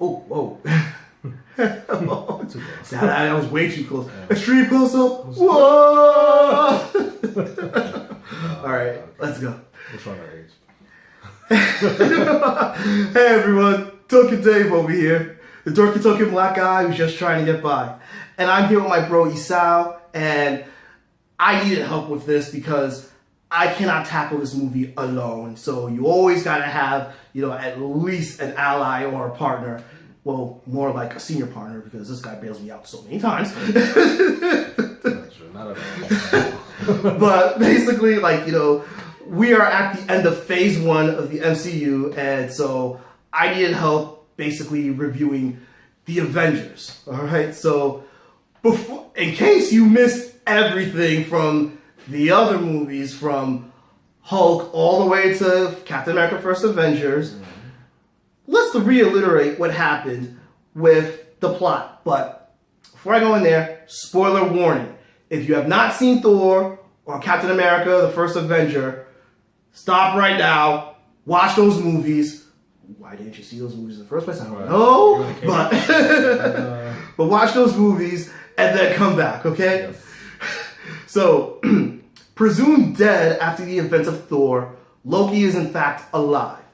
Oh, whoa. Too close. That was way too close. Yeah. Extreme close up. Whoa! All right, let's go. What's wrong with age? Hey everyone, Token Dave over here. The dorky token black guy who's just trying to get by. And I'm here with my bro Isao, and I needed help with this because I cannot tackle this movie alone. So you always gotta have, at least an ally or a partner. Well, more like a senior partner because this guy bails me out so many times. Not at all. But basically, we are at the end of phase 1 of the MCU, and so I needed help basically reviewing the Avengers. All right, so in case you missed everything from the other movies, from Hulk all the way to Captain America: First Avengers, let's reiterate what happened with the plot. But before I go in there, spoiler warning: if you have not seen Thor or Captain America: The First Avenger, stop right now, watch those movies. Why didn't you see those movies in the first place? I don't know. But watch those movies and then come back, okay? Yes. So, presumed dead after the events of Thor, Loki is in fact alive.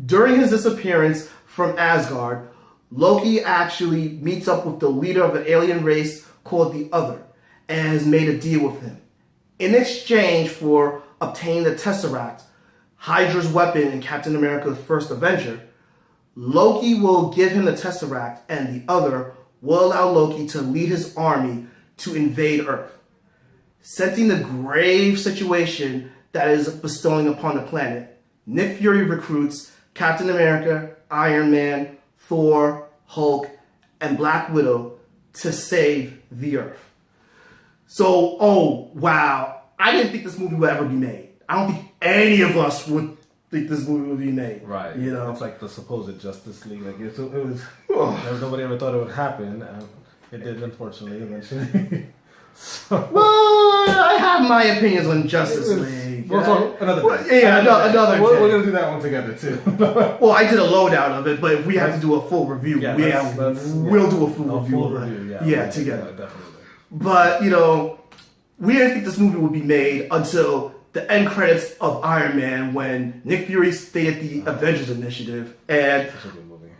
During his disappearance from Asgard, Loki actually meets up with the leader of an alien race called the Other and has made a deal with him. In exchange for obtaining the Tesseract, Hydra's weapon in Captain America: The First Avenger, Loki will give him the Tesseract, and the Other will allow Loki to lead his army to invade Earth. Sensing the grave situation that is bestowing upon the planet, Nick Fury recruits Captain America, Iron Man, Thor, Hulk, and Black Widow to save the Earth. So, oh wow, I didn't think this movie would ever be made. I don't think any of us would think this movie would be made. Right. It's like the supposed Justice League. It was. Nobody ever thought it would happen. It did, unfortunately, eventually. Well, I have my opinions on Justice League. We'll talk another day. Another We're day. going to do that one together, too. Well, I did a loadout of it, but if we have to do a full review, we'll do a full review. Yeah, together. Yeah, definitely. But, we didn't think this movie would be made until the end credits of Iron Man when Nick Fury stayed at the Avengers Initiative. And such a good movie.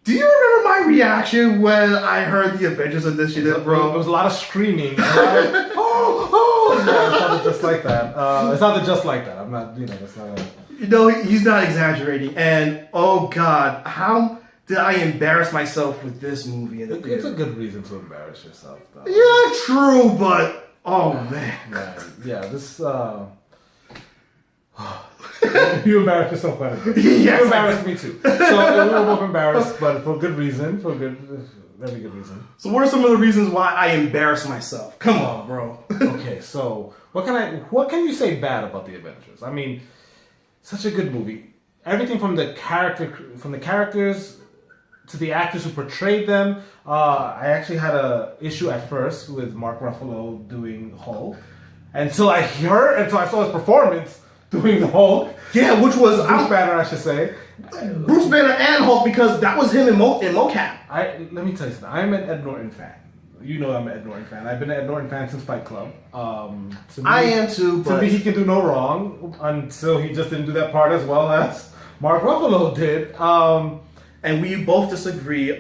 Do you remember my reaction when I heard the Avengers Initiative, bro? There was a lot of screaming. Oh! Yeah, it sounded just like that. It sounded just like that. I'm not, that's not a... he's not exaggerating. And, oh God, how did I embarrass myself with this movie in the theater? It's a good reason to embarrass yourself, though. Yeah, true, but, oh man. Yeah, this, you embarrassed yourself quite a bit. Yes, you embarrassed me too. So we were both embarrassed, but for good reason. Very good reason. So what are some of the reasons why I embarrass myself? Come on, bro. Okay, so what can you say bad about the Avengers? I mean, such a good movie. Everything from the characters to the actors who portrayed them. I actually had a issue at first with Mark Ruffalo doing Hulk until I saw his performance doing the Hulk. Yeah, which was Bruce Banner, I should say. Bruce Banner and Hulk, because that was him in mocap. Let me tell you something. I'm an Ed Norton fan. You know I'm an Ed Norton fan. I've been an Ed Norton fan since Fight Club. I am too. To me, he can do no wrong until he just didn't do that part as well as Mark Ruffalo did. And we both disagree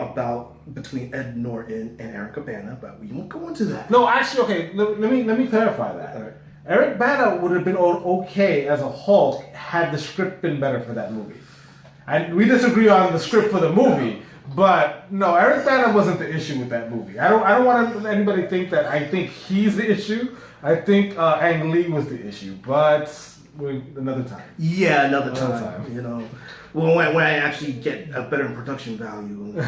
between Ed Norton and Eric Bana, but we won't go into that. No, actually, okay. Let me clarify that. Right. Eric Bana would have been okay as a Hulk had the script been better for that movie. And we disagree on the script for the movie, but no, Eric Bana wasn't the issue with that movie. I don't want anybody to think that I think he's the issue. I think Ang Lee was the issue, but another time. Yeah, another time. When I actually get a better production value,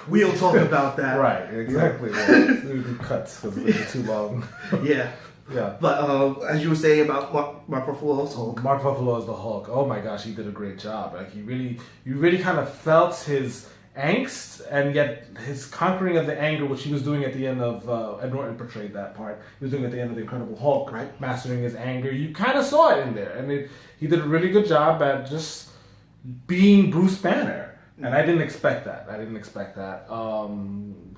we'll talk about that. Right, exactly. We do cuts because it's too long. Yeah. Yeah. But as you were saying about Mark Ruffalo's Hulk. Mark Ruffalo is the Hulk. Oh my gosh, he did a great job. Like you really kind of felt his angst and yet his conquering of the anger, which he was doing at the end of Ed Norton portrayed that part. He was doing at the end of the Incredible Hulk, right? Mastering his anger. You kind of saw it in there, and he did a really good job at just being Bruce Banner. And I didn't expect that.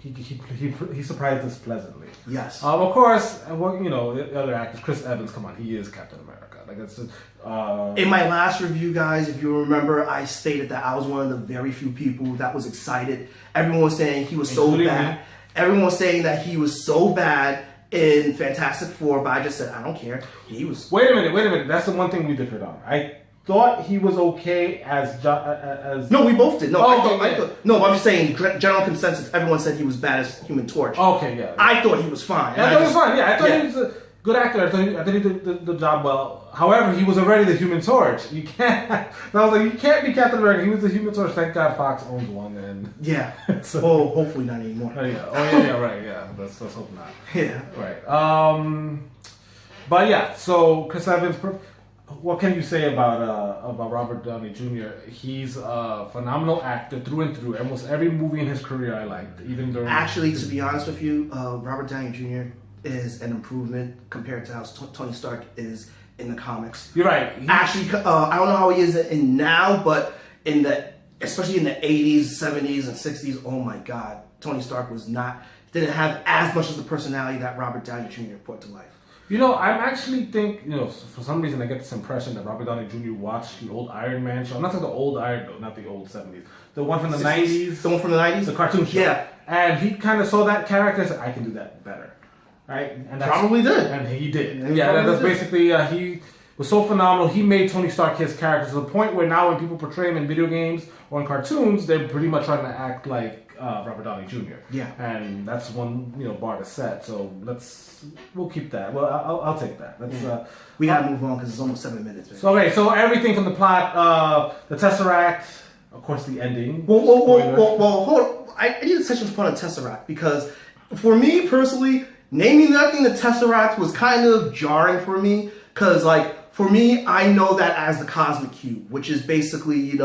He surprised us pleasantly. Yes. Of course, the other actors, Chris Evans, come on, he is Captain America. Like it's in my last review, guys, if you remember, I stated that I was one of the very few people that was excited. Everyone was saying he was so bad. Everyone was saying that he was so bad in Fantastic Four, but I just said I don't care. He was. Wait a minute. That's the one thing we differed on. I thought he was okay as. No, we both did. No, oh, I thought. No, I'm just saying. General consensus. Everyone said he was bad as Human Torch. Okay, yeah. I thought he was fine. I thought he was fine. Yeah, I thought he was a good actor. I thought he did the job well. However, he was already the Human Torch. You can't. And I was like, you can't be Captain America. He was the Human Torch. Thank God Fox owns one. And yeah. So, hopefully not anymore. Oh yeah. Right. Yeah. Let's hope not. Yeah. Right. But yeah. So Chris Evans. What can you say about Robert Downey Jr.? He's a phenomenal actor through and through. Almost every movie in his career I liked, even during. Actually, to be honest with you, Robert Downey Jr. is an improvement compared to how Tony Stark is in the comics. You're right. Actually, I don't know how he is in now, but especially in the 80s, 70s, and 60s, oh my God, Tony Stark didn't have as much of the personality that Robert Downey Jr. brought to life. I actually think, for some reason I get this impression that Robert Downey Jr. watched the old Iron Man show. I'm not talking the old Iron Man, not the old 70s. The one from the 90s. The one from the 90s? The cartoon show. Yeah. And he kind of saw that character and said, I can do that better. Right? And probably did. And he did. That's basically, he was so phenomenal. He made Tony Stark his character to the point where now when people portray him in video games or in cartoons, they're pretty much trying to act like Robert Downey Jr. Yeah. And that's one bar to set. So we'll keep that. Well, I'll take that. We gotta move on because it's almost 7 minutes. Man. So everything from the plot, the Tesseract, of course, the ending. Well, hold on. I need to touch upon the Tesseract because for me personally, naming that thing the Tesseract was kind of jarring for me because, for me, I know that as the Cosmic Cube, which is basically,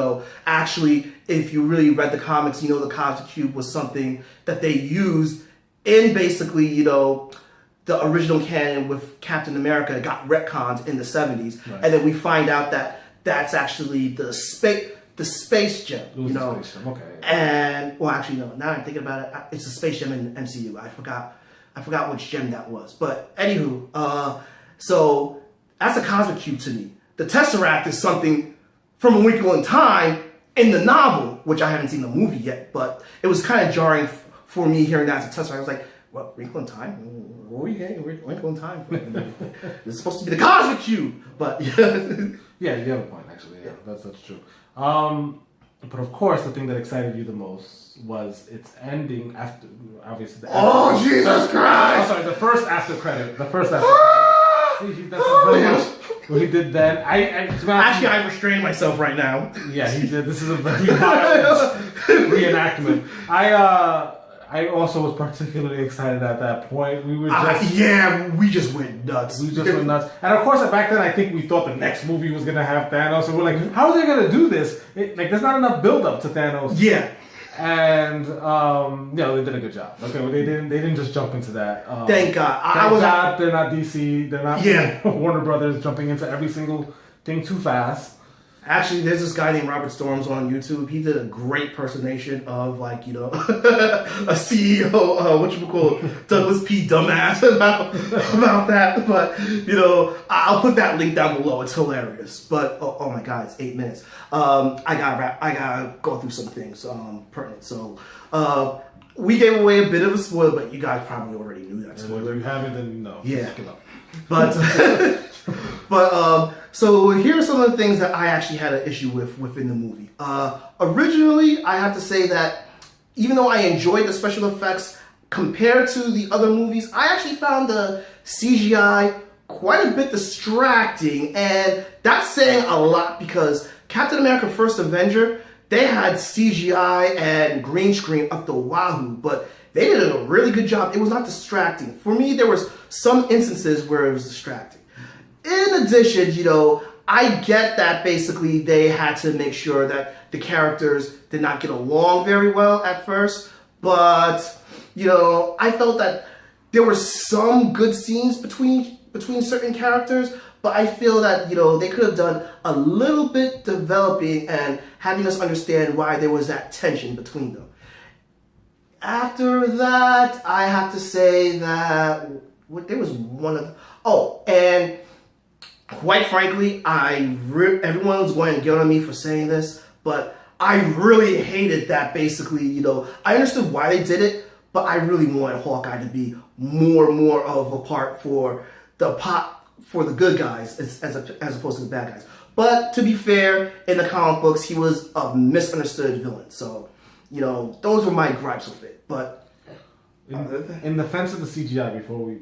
actually, if you really read the comics, the Cosmic Cube was something that they used in basically, the original canon with Captain America. It got retconned in the 70s. Right. And then we find out that that's actually the space gem, Space gem. Okay. And, well, actually, no, now I'm thinking about it, it's a space gem in MCU. I forgot which gem that was. But, anywho, so that's a Cosmic Cube to me. The Tesseract is something from A Wrinkle in Time in the novel, which I haven't seen the movie yet, but it was kind of jarring for me hearing that as a Tesseract. I was like, what, Wrinkle in Time? What are you getting Wrinkle in Time for? It's supposed to be the Cosmic Cube, but yeah, you have a point, actually. Yeah, that's true. But of course, the thing that excited you the most was its ending after, obviously. Jesus Christ! Oh, sorry, the first after credit. That's what he did then. Actually, I'm restraining myself right now. Yeah, he did. This is a very violent reenactment. I also was particularly excited at that point. We were we just went nuts. And of course, back then, I think we thought the next movie was gonna have Thanos, and we're like, how are they gonna do this? There's not enough build up to Thanos. Yeah. And they did a good job. Okay, they didn't just jump into that. Thank God. They're not DC. They're not Warner Brothers jumping into every single thing too fast. Actually, there's this guy named Robert Storms on YouTube. He did a great impersonation of, a CEO, Douglas P. Dumbass about that. But, I'll put that link down below. It's hilarious. But, oh my God, it's 8 minutes. I gotta go through some things pertinent. So, we gave away a bit of a spoiler, but you guys probably already knew that spoiler. If you haven't, then no. Yeah. But, so here are some of the things that I actually had an issue with within the movie. Originally, I have to say that even though I enjoyed the special effects compared to the other movies, I actually found the CGI quite a bit distracting, and that's saying a lot because Captain America First Avenger, they had CGI and green screen up the wahoo, but they did a really good job. It was not distracting. For me, there was some instances where it was distracting. In addition, I get that basically they had to make sure that the characters did not get along very well at first, but, I felt that there were some good scenes between certain characters, but I feel that, you know, they could have done a little bit developing and having us understand why there was that tension between them. After that, I have to say that there was one of... Oh, and quite frankly, everyone was going to get on me for saying this, but I really hated that basically, you know, I understood why they did it, but I really wanted Hawkeye to be more of a part for the good guys as opposed to the bad guys. But to be fair, in the comic books, he was a misunderstood villain. So, you know, those were my gripes with it. But in defense of the CGI,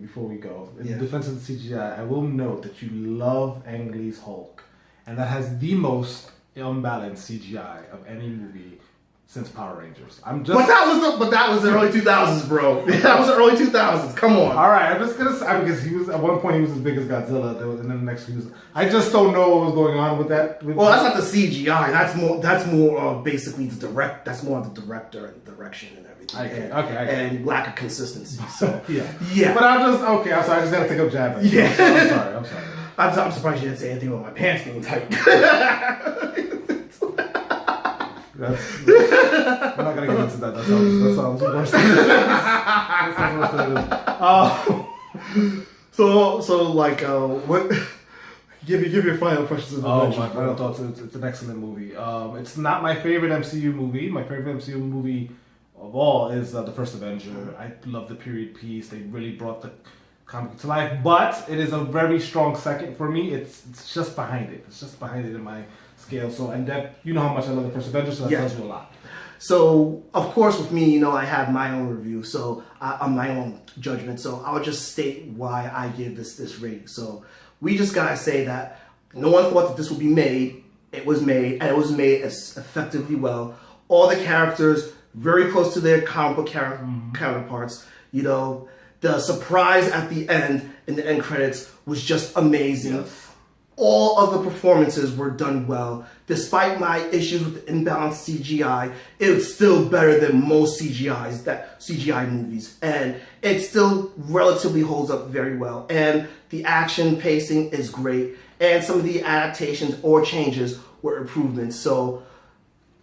before we go, in defense of the CGI, I will note that you love Ang Lee's Hulk, and that has the most unbalanced CGI of any movie since Power Rangers. But that was the early 2000s, bro. That was the early 2000s. Come on. All right, I'm just gonna say because he was at one point he was as big as Godzilla, and then the next he was. I just don't know what was going on with that. Well, that's not the CGI. That's more of basically the direct. That's more of the director and direction and everything. And lack of consistency. So yeah. But I'm sorry. I just gotta take up jab. Yeah. I'm sorry. I'm surprised you didn't say anything about my pants being tight. I'm not gonna get into that. That sounds worse than it is. So like, what? Give your final impressions of the Avengers. My final thoughts. It's an excellent movie. It's not my favorite MCU movie. My favorite MCU movie of all is the first Avenger. I love the period piece. They really brought the comic to life. But it is a very strong second for me. It's just behind it. It's just behind it in my scale. So, and that, you know how much I love the first Avengers, so that tells you a lot. So, of course, with me, you know, I have my own review, so my own judgment. So, I'll just state why I give this rating. So, we just gotta say that no one thought that this would be made. It was made, and it was made as effectively well. All the characters very close to their comic book counterparts. You know, the surprise at the end in the end credits was just amazing. Yes. All of the performances were done well. Despite my issues with the imbalanced CGI, it was still better than most CGI movies. And it still relatively holds up very well. And the action pacing is great. And some of the adaptations or changes were improvements. So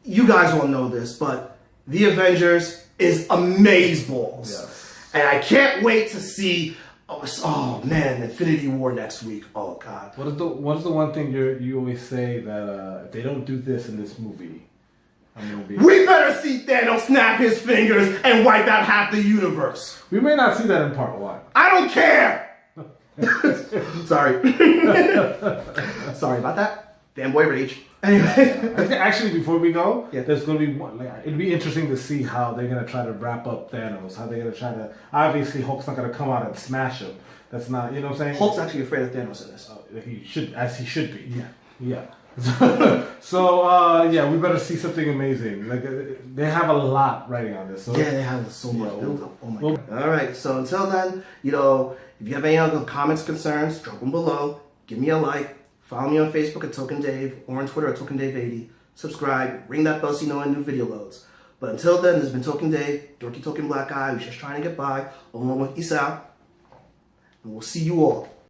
you guys all know this, but The Avengers is amazeballs. Yes. And I can't wait to see Infinity War next week. Oh God. What is the one thing you always say that if they don't do this in this movie, I'm gonna be... We better see Thanos snap his fingers and wipe out half the universe. We may not see that in part 1. I don't care. Sorry. Sorry about that. Fanboy rage. Anyway, I think actually before we go, there's going to be one. It'd be interesting to see how they're going to try to wrap up Thanos. How they're going to try to. Obviously, Hulk's not going to come out and smash him. That's not. You know what I'm saying? Hulk's actually afraid of Thanos in this. He should, as he should be. Yeah. So we better see something amazing. Like they have a lot writing on this. So yeah, they have so much build up. Oh my God. All right. So until then, you know, if you have any other comments, concerns, drop them below. Give me a like. Follow me on Facebook at Token Dave or on Twitter at Token Dave 80. Subscribe, ring that bell so you know when new video loads. But until then, this has been Token Dave, dorky token black guy who's just trying to get by, along with Isao. And we'll see you all.